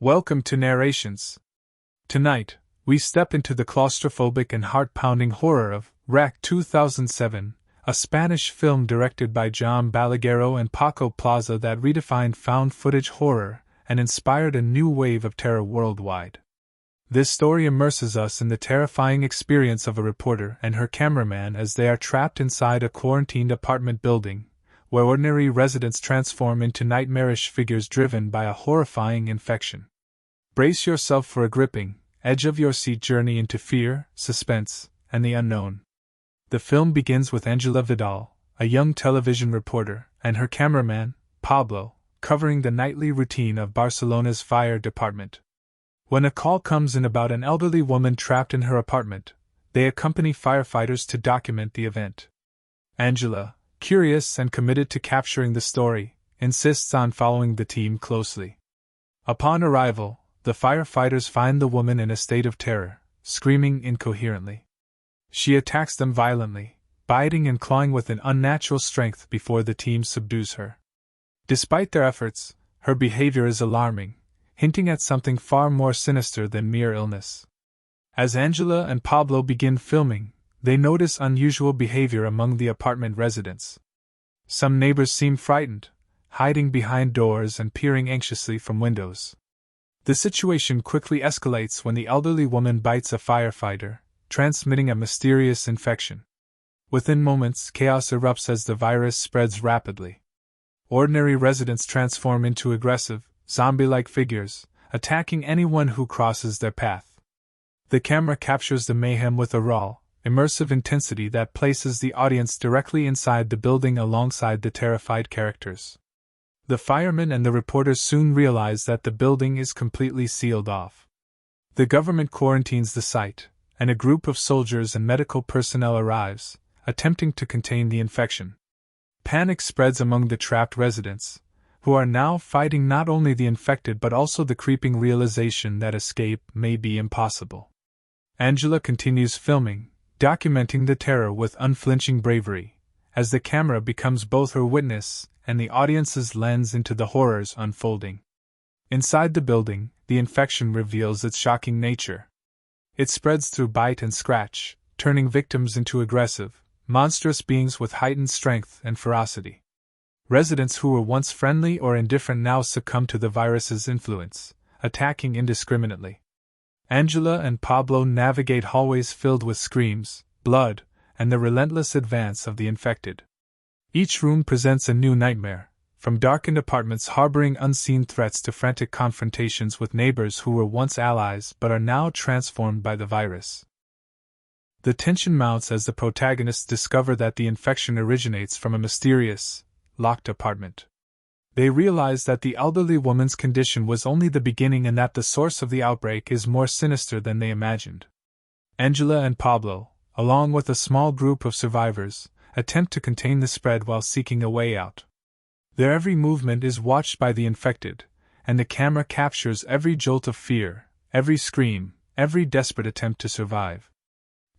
Welcome to Narrations. Tonight, we step into the claustrophobic and heart-pounding horror of REC 2007, a Spanish film directed by John Balaguerro and Paco Plaza that redefined found-footage horror and inspired a new wave of terror worldwide. This story immerses us in the terrifying experience of a reporter and her cameraman as they are trapped inside a quarantined apartment building, where ordinary residents transform into nightmarish figures driven by a horrifying infection. Brace yourself for a gripping, edge-of-your-seat journey into fear, suspense, and the unknown. The film begins with Ángela Vidal, a young television reporter, and her cameraman, Pablo, covering the nightly routine of Barcelona's fire department. When a call comes in about an elderly woman trapped in her apartment, they accompany firefighters to document the event. Ángela, curious and committed to capturing the story, insists on following the team closely. Upon arrival, the firefighters find the woman in a state of terror, screaming incoherently. She attacks them violently, biting and clawing with an unnatural strength before the team subdues her. Despite their efforts, her behavior is alarming, hinting at something far more sinister than mere illness. As Ángela and Pablo begin filming, they notice unusual behavior among the apartment residents. Some neighbors seem frightened, hiding behind doors and peering anxiously from windows. The situation quickly escalates when the elderly woman bites a firefighter, transmitting a mysterious infection. Within moments, chaos erupts as the virus spreads rapidly. Ordinary residents transform into aggressive, zombie-like figures, attacking anyone who crosses their path. The camera captures the mayhem with a raw, immersive intensity that places the audience directly inside the building alongside the terrified characters. The firemen and the reporters soon realize that the building is completely sealed off. The government quarantines the site, and a group of soldiers and medical personnel arrives, attempting to contain the infection. Panic spreads among the trapped residents, who are now fighting not only the infected but also the creeping realization that escape may be impossible. Ángela continues filming, documenting the terror with unflinching bravery, as the camera becomes both her witness and the audience's lens into the horrors unfolding. Inside the building, the infection reveals its shocking nature. It spreads through bite and scratch, turning victims into aggressive, monstrous beings with heightened strength and ferocity. Residents who were once friendly or indifferent now succumb to the virus's influence, attacking indiscriminately. Ángela and Pablo navigate hallways filled with screams, blood, and the relentless advance of the infected. Each room presents a new nightmare, from darkened apartments harboring unseen threats to frantic confrontations with neighbors who were once allies but are now transformed by the virus. The tension mounts as the protagonists discover that the infection originates from a mysterious, locked apartment. They realize that the elderly woman's condition was only the beginning and that the source of the outbreak is more sinister than they imagined. Ángela and Pablo, along with a small group of survivors, attempt to contain the spread while seeking a way out. Their every movement is watched by the infected, and the camera captures every jolt of fear, every scream, every desperate attempt to survive.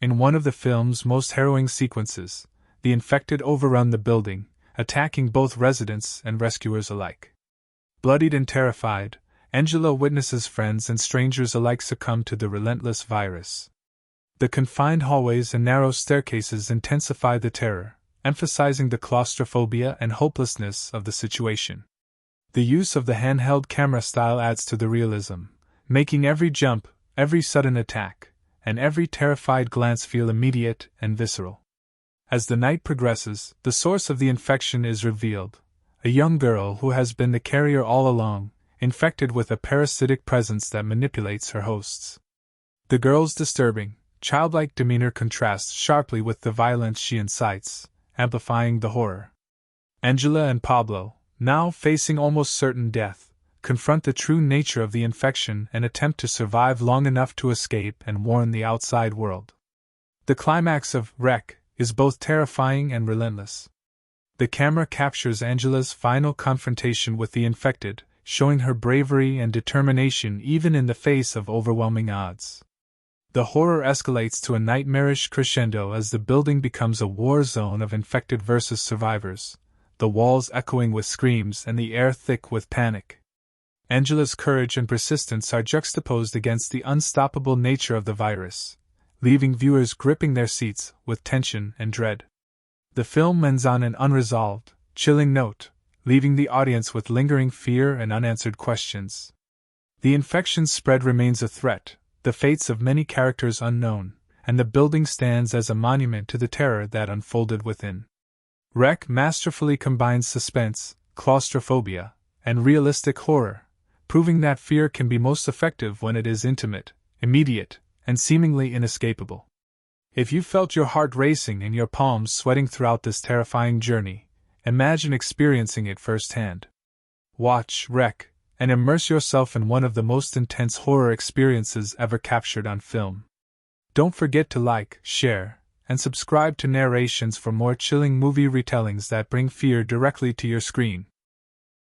In one of the film's most harrowing sequences, the infected overrun the building, attacking both residents and rescuers alike. Bloodied and terrified, Ángela witnesses friends and strangers alike succumb to the relentless virus. The confined hallways and narrow staircases intensify the terror, emphasizing the claustrophobia and hopelessness of the situation. The use of the handheld camera style adds to the realism, making every jump, every sudden attack, and every terrified glance feel immediate and visceral. As the night progresses, the source of the infection is revealed: a young girl who has been the carrier all along, infected with a parasitic presence that manipulates her hosts. The girl's disturbing, childlike demeanor contrasts sharply with the violence she incites, amplifying the horror. Ángela and Pablo, now facing almost certain death, confront the true nature of the infection and attempt to survive long enough to escape and warn the outside world. The climax of REC is both terrifying and relentless. The camera captures Ángela's final confrontation with the infected, showing her bravery and determination even in the face of overwhelming odds. The horror escalates to a nightmarish crescendo as the building becomes a war zone of infected versus survivors, the walls echoing with screams and the air thick with panic. Angela's courage and persistence are juxtaposed against the unstoppable nature of the virus, leaving viewers gripping their seats with tension and dread. The film ends on an unresolved, chilling note, leaving the audience with lingering fear and unanswered questions. The infection's spread remains a threat, the fates of many characters unknown, and the building stands as a monument to the terror that unfolded within. Rec masterfully combines suspense, claustrophobia, and realistic horror, proving that fear can be most effective when it is intimate, immediate, and seemingly inescapable. If you felt your heart racing and your palms sweating throughout this terrifying journey, imagine experiencing it firsthand. Watch Rec and immerse yourself in one of the most intense horror experiences ever captured on film. Don't forget to like, share, and subscribe to Narrations for more chilling movie retellings that bring fear directly to your screen.